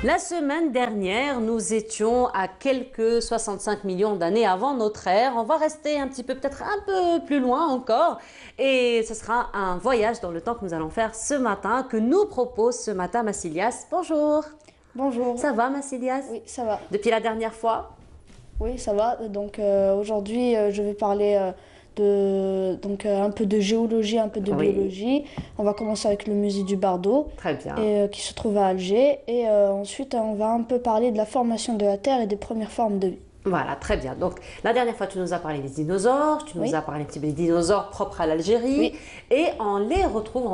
La semaine dernière, nous étions à quelques 65 millions d'années avant notre ère. On va rester un petit peu, peut-être un peu plus loin encore. Et ce sera un voyage dans le temps que nous allons faire ce matin, que nous propose ce matin Massilias. Bonjour. Bonjour. Ça va, Massilias? Oui, ça va. Depuis la dernière fois? Oui, ça va. Donc aujourd'hui, je vais parler un peu de géologie, un peu de Oui. biologie. On va commencer avec le musée du Bardo, Très bien. qui se trouve à Alger. Et ensuite, on va un peu parler de la formation de la Terre et des premières formes de vie. Voilà, très bien. Donc, la dernière fois, tu nous as parlé des dinosaures, tu nous Oui. as parlé un petit peu des dinosaures propres à l'Algérie. Oui. Et on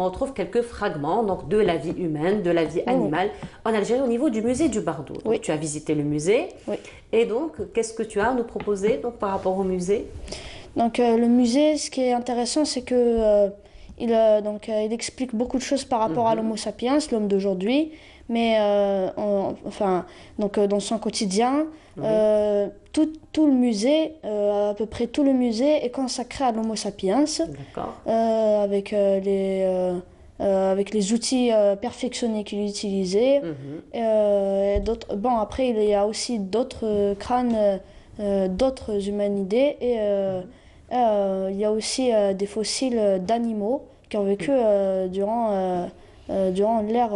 retrouve quelques fragments donc, de la vie humaine, de la vie animale en Algérie au niveau du musée du Bardo. Donc, Oui. tu as visité le musée. Oui. Et donc, qu'est-ce que tu as à nous proposer donc, par rapport au musée? Donc le musée, ce qui est intéressant, c'est que il explique beaucoup de choses par rapport à l'Homo sapiens, l'homme d'aujourd'hui, mais dans son quotidien, tout le musée, à peu près tout le musée est consacré à l'Homo sapiens, D'accord. avec les outils perfectionnés qu'il utilisait. Après, il y a aussi d'autres crânes, d'autres humanidés et il y a aussi des fossiles d'animaux qui ont vécu durant l'ère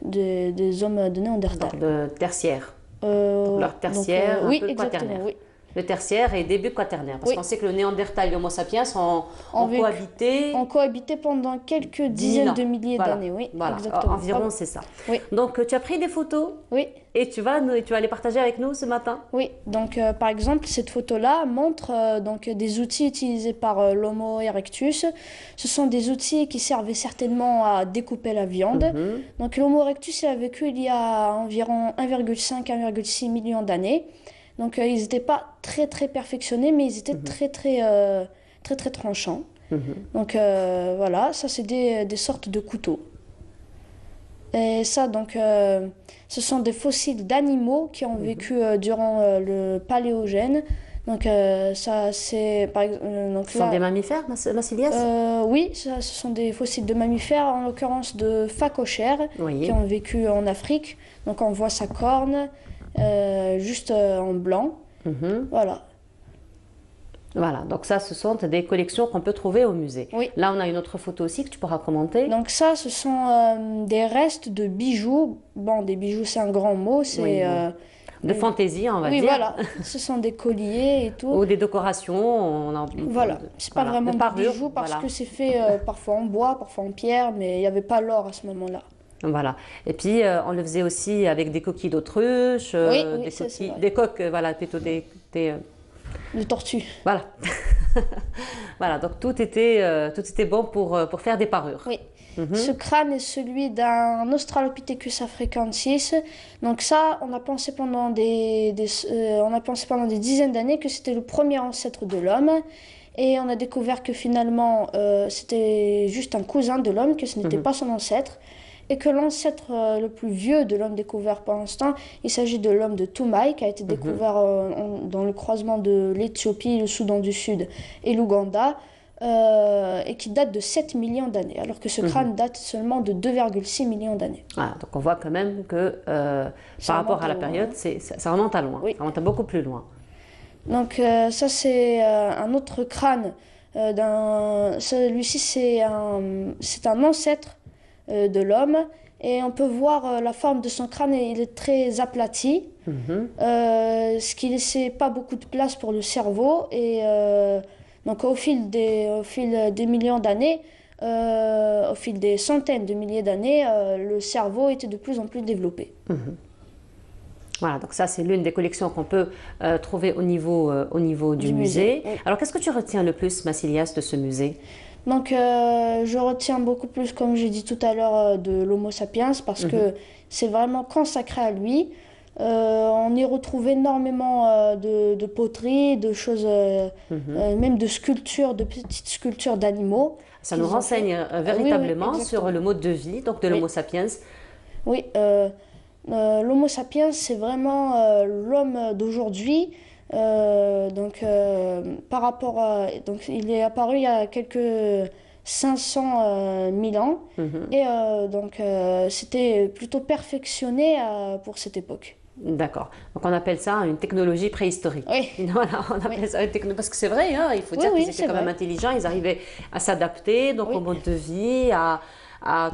des hommes de Néandertal. Donc, de tertiaire. Leur tertiaire, un oui, peu exactement, quaternaire. oui. Le tertiaire et début quaternaire. Parce Oui. qu'on sait que le Néandertal et l'Homo sapiens ont vécu- cohabité. ont cohabité pendant quelques 10 000 dizaines ans. de milliers Voilà. d'années, oui, Voilà. exactement. Environ, c'est ça. Oui. Donc, tu as pris des photos Oui. et tu vas les partager avec nous ce matin? Oui, donc par exemple, cette photo-là montre des outils utilisés par l'Homo erectus. Ce sont des outils qui servaient certainement à découper la viande. Donc l'Homo erectus il a vécu il y a environ 1,5-1,6 millions d'années. Donc ils n'étaient pas très très perfectionnés, mais ils étaient très tranchants. Donc voilà, ça c'est des sortes de couteaux. Et ça, ce sont des fossiles d'animaux qui ont vécu durant le Paléogène. Donc, ça, c'est par exemple. Ce sont des mammifères, Massilias? Oui, ce sont des fossiles de mammifères, en l'occurrence de phacochères, qui ont vécu en Afrique. Donc, on voit sa corne, juste en blanc. Voilà. Voilà, donc ça, ce sont des collections qu'on peut trouver au musée. Oui. Là, on a une autre photo aussi que tu pourras commenter. Donc ça, ce sont des restes de bijoux. Bon, des bijoux, c'est un grand mot, c'est... de fantaisie, on va oui, dire. voilà. Ce sont des colliers et tout. Ou des décorations. Voilà. C'est pas vraiment des des parures, bijoux parce voilà. que c'est fait parfois en bois, parfois en pierre, mais il n'y avait pas l'or à ce moment-là. Voilà. Et puis, on le faisait aussi avec des coquilles d'autruche, des coques, voilà, plutôt des de tortues. Voilà. Voilà, donc tout était bon pour faire des parures. Oui. Ce crâne est celui d'un Australopithecus africensis. Donc ça, on a pensé pendant des dizaines d'années que c'était le premier ancêtre de l'homme. Et on a découvert que finalement, c'était juste un cousin de l'homme, que ce n'était pas son ancêtre. Et que l'ancêtre le plus vieux de l'homme découvert pour l'instant, il s'agit de l'homme de Toumaï, qui a été découvert dans le croisement de l'Éthiopie, le Soudan du Sud et l'Ouganda, et qui date de 7 millions d'années, alors que ce crâne date seulement de 2,6 millions d'années. Voilà, donc on voit quand même que par rapport à la période, ça remonte à loin, ça remonte à beaucoup plus loin. Donc ça c'est un autre crâne, celui-ci c'est un ancêtre de l'homme, et on peut voir la forme de son crâne, il est très aplati, ce qui laissait pas beaucoup de place pour le cerveau, et donc au fil des millions d'années, au fil des centaines de milliers d'années, le cerveau était de plus en plus développé. Voilà, donc ça c'est l'une des collections qu'on peut trouver au niveau du musée. Oui. Alors qu'est-ce que tu retiens le plus, Massilias, de ce musée? Donc je retiens beaucoup plus, comme j'ai dit tout à l'heure, de l'Homo sapiens, parce que c'est vraiment consacré à lui. On y retrouve énormément de poteries, de choses, même de sculptures, de petites sculptures d'animaux. Ça nous renseigne véritablement sur le mode de vie donc de l'Homo sapiens. Oui, l'Homo sapiens, c'est vraiment l'homme d'aujourd'hui. Par rapport à, donc il est apparu il y a quelques 500 000 ans. Et donc, c'était plutôt perfectionné pour cette époque. D'accord. Donc on appelle ça une technologie préhistorique. Oui, Voilà, on appelle ça une technologie. Parce que c'est vrai, hein, il faut dire oui, qu'ils étaient c'est quand même vrai. intelligents, ils arrivaient à s'adapter donc Oui. au mode de vie, à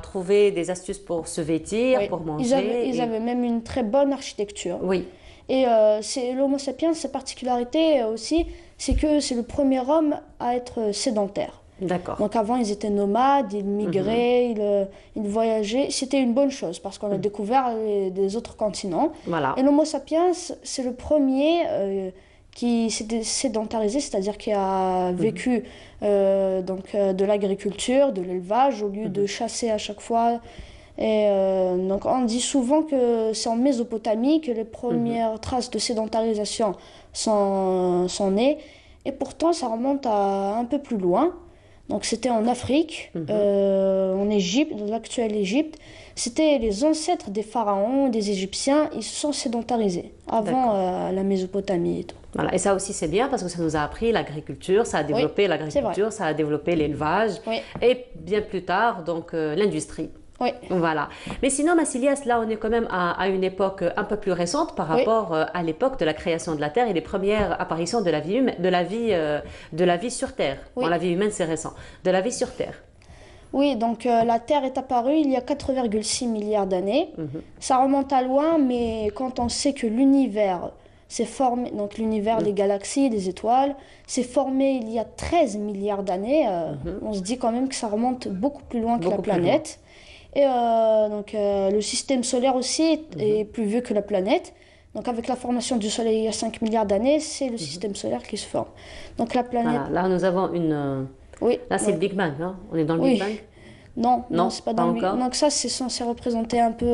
trouver des astuces pour se vêtir, Oui. pour Ils manger. avaient même une très bonne architecture. Oui, Et c'est l'Homo sapiens, sa particularité aussi, c'est que c'est le premier homme à être sédentaire. d'accord. Donc avant, ils étaient nomades, ils migraient, ils voyageaient. C'était une bonne chose parce qu'on a découvert des autres continents. Voilà. Et l'Homo sapiens, c'est le premier qui s'est sédentarisé, c'est-à-dire qui a vécu de l'agriculture, de l'élevage, au lieu de chasser à chaque fois. Et donc on dit souvent que c'est en Mésopotamie que les premières traces de sédentarisation sont nées. Et pourtant, ça remonte à un peu plus loin. Donc c'était en Afrique, en Égypte, dans l'actuelle Égypte. C'était les ancêtres des pharaons, des Égyptiens. Ils se sont sédentarisés avant la Mésopotamie et tout. Voilà. Et ça aussi, c'est bien parce que ça nous a appris l'agriculture, ça a développé c'est l'agriculture, ça a développé l'élevage Oui. et bien plus tard, donc l'industrie. Oui, Voilà. Mais sinon, Massilias, là, on est quand même à une époque un peu plus récente par Oui. rapport à l'époque de la création de la Terre et des premières apparitions de la vie, de la vie sur Terre. Oui. Bon, la vie humaine, c'est récent. De la vie sur Terre. oui, donc la Terre est apparue il y a 4,6 milliards d'années. Ça remonte à loin, mais quand on sait que l'univers s'est formé, donc l'univers des galaxies, des étoiles, s'est formé il y a 13 milliards d'années, on se dit quand même que ça remonte beaucoup plus loin que Beaucoup la plus loin. planète. Et donc le système solaire aussi est plus vieux que la planète. Donc avec la formation du Soleil il y a 5 milliards d'années, c'est le système solaire qui se forme. Donc la planète... Voilà. Là, nous avons une. Oui, Là, c'est le Big Bang. Hein. On est dans le Oui. Big Bang. non, Non, c'est pas pas dans le... encore. Donc ça, c'est censé représenter un peu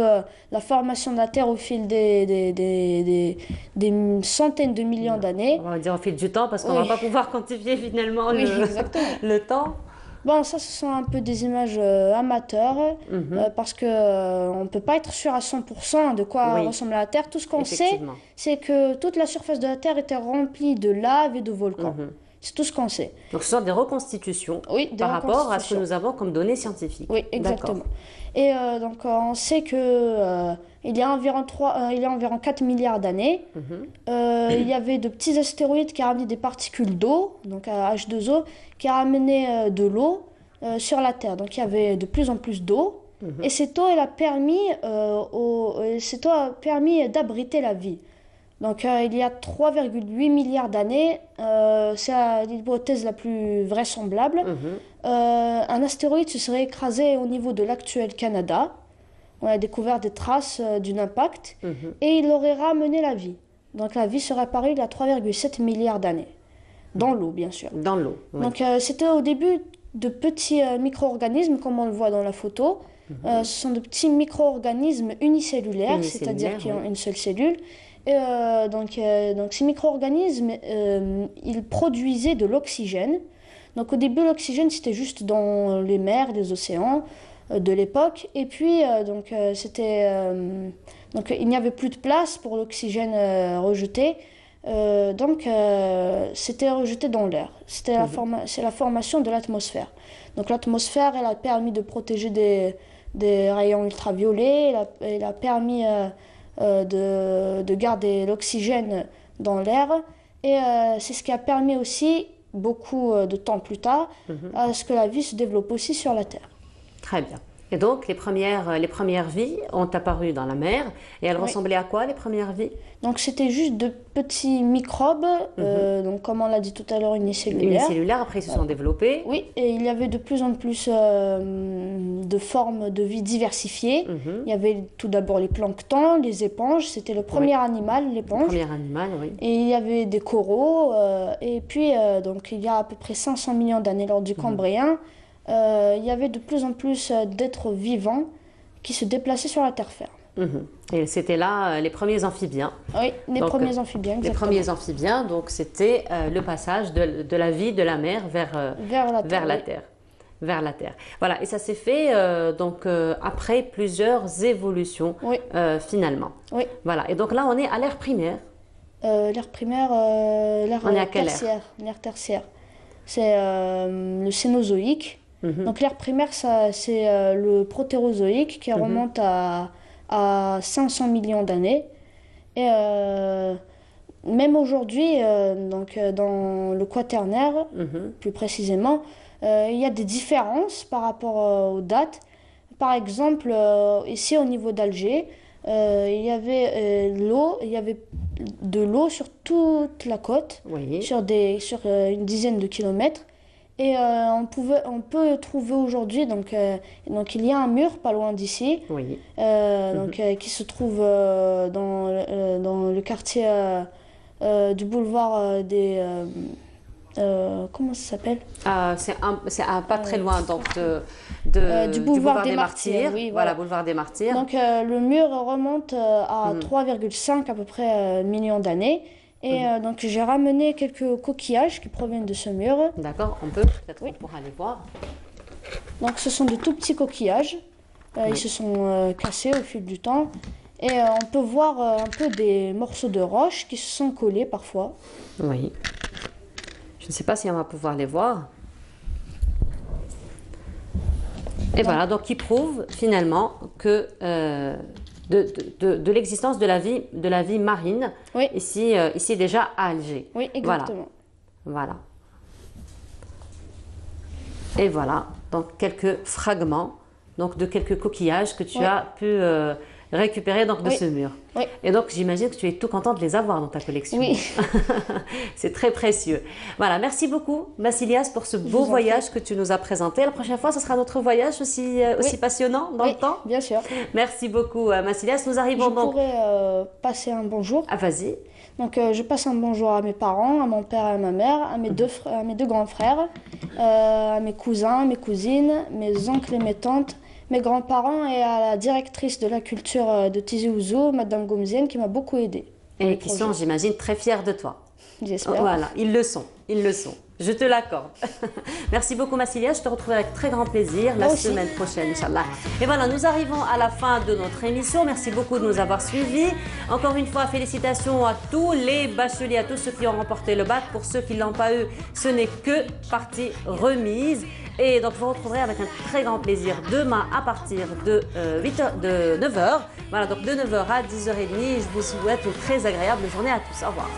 la formation de la Terre au fil des centaines de millions d'années. On va dire au fil du temps parce qu'on ne Oui. va pas pouvoir quantifier finalement Oui, exactement. le temps. Bon, ça, ce sont un peu des images amateurs, parce que on peut pas être sûr à 100% de quoi Oui. ressemble la Terre. Tout ce qu'on sait, Effectivement. c'est que toute la surface de la Terre était remplie de lave et de volcans. C'est tout ce qu'on sait. Donc, ce sont des reconstitutions Oui, des par rapport à ce que reconstitutions. nous avons comme données scientifiques. Oui, exactement. Et donc, on sait que il y a environ 4 milliards d'années, il y avait de petits astéroïdes qui ramenaient des particules d'eau, donc H2O, qui ramenaient de l'eau sur la Terre. Donc, il y avait de plus en plus d'eau. Et cette eau, cette eau a permis d'abriter la vie. Donc, il y a 3,8 milliards d'années, c'est l'hypothèse la plus vraisemblable. Un astéroïde se serait écrasé au niveau de l'actuel Canada. On a découvert des traces d'un impact et il aurait ramené la vie. Donc, la vie serait apparue il y a 3,7 milliards d'années. Dans l'eau, bien sûr. Dans l'eau. Oui. Donc, c'était au début de petits micro-organismes, comme on le voit dans la photo. Ce sont de petits micro-organismes unicellulaires, c'est-à-dire qui ont une seule cellule. Et, donc, ces micro-organismes, ils produisaient de l'oxygène. Donc, au début, l'oxygène, c'était juste dans les mers, les océans de l'époque. Et puis, donc, il n'y avait plus de place pour l'oxygène rejeté. Donc, c'était rejeté dans l'air. C'est la formation de l'atmosphère. Donc, l'atmosphère, elle a permis de protéger des rayons ultraviolets. Elle a permis de garder l'oxygène dans l'air. Et c'est ce qui a permis aussi, beaucoup de temps plus tard, à ce que la vie se développe aussi sur la Terre. Très bien. Et donc, les premières vies ont apparu dans la mer. Et elles ressemblaient à quoi, les premières vies? Donc, c'était juste de petits microbes, donc, comme on l'a dit tout à l'heure, unicellulaires. Unicellulaires, après, ils se sont développés. Oui, et il y avait de plus en plus de formes de vie diversifiées. Il y avait tout d'abord les planctons, les éponges. C'était le premier animal, l'éponge. Premier animal, oui. Et il y avait des coraux. Et puis, donc, il y a à peu près 500 millions d'années lors du Cambrien, il y avait de plus en plus d'êtres vivants qui se déplaçaient sur la terre ferme. Et c'était là les premiers amphibiens. Oui, les Donc, premiers amphibiens, Les exactement. premiers amphibiens, donc c'était le passage de la vie de la mer vers la oui. terre. Vers la Terre. Voilà, et ça s'est fait après plusieurs évolutions Oui. finalement. Oui. Voilà, et donc là on est à l'ère primaire. L'ère primaire, l'ère On est à quelle ère? tertiaire. L'ère tertiaire. C'est le Cénozoïque. Donc l'ère primaire, c'est le protérozoïque qui remonte à 500 millions d'années. Et même aujourd'hui, dans le quaternaire, plus précisément, il y a des différences par rapport aux dates. Par exemple, ici au niveau d'Alger, il y avait de l'eau sur toute la côte, Oui. sur une dizaine de kilomètres. Et on peut trouver aujourd'hui, donc il y a un mur pas loin d'ici, Oui. qui se trouve dans le quartier du boulevard comment ça s'appelle? Pas très loin donc Du du boulevard des Martyrs. Martyrs, oui, Voilà, voilà. boulevard des Martyrs. Donc le mur remonte à 3,5 à peu près millions d'années. Et donc j'ai ramené quelques coquillages qui proviennent de ce mur. D'accord, peut-être on pourra aller voir. Donc ce sont de tout petits coquillages. Ils se sont cassés au fil du temps. Et on peut voir un peu des morceaux de roche qui se sont collés parfois. Oui. Je ne sais pas si on va pouvoir les voir. Et voilà, donc qui prouve finalement que de l'existence de la vie marine Oui. ici déjà à Alger. Oui, exactement. Voilà. Et voilà, donc quelques fragments donc de quelques coquillages que tu as pu récupérer donc de ce mur. Oui. Et donc j'imagine que tu es tout content de les avoir dans ta collection. Oui. C'est très précieux. Voilà, merci beaucoup Massilias pour ce beau voyage que tu nous as présenté. La prochaine fois, ce sera notre voyage aussi passionnant dans le temps. Bien sûr. Merci beaucoup Massilias. Nous arrivons Je donc... pourrais passer un bonjour. Ah, vas-y. Donc je passe un bonjour à mes parents, à mon père et à ma mère, à mes deux grands frères, à mes cousins, mes cousines, mes oncles et mes tantes, mes grands-parents et à la directrice de la culture de Tizi Ouzou, Madame Goumzienne, qui m'a beaucoup aidée. Et qui sont, j'imagine, très fiers de toi. J'espère. Voilà, ils le sont. Je te l'accorde. Merci beaucoup Massilia, je te retrouverai avec très grand plaisir la semaine prochaine, Inch'Allah. Et voilà, nous arrivons à la fin de notre émission. Merci beaucoup de nous avoir suivis. Encore une fois, félicitations à tous les bacheliers, à tous ceux qui ont remporté le bac. Pour ceux qui ne l'ont pas eu, ce n'est que partie remise. Et donc, je vous retrouverai avec un très grand plaisir demain à partir de 9h. Voilà, donc de 9h à 10h30. Je vous souhaite une très agréable journée à tous. Au revoir.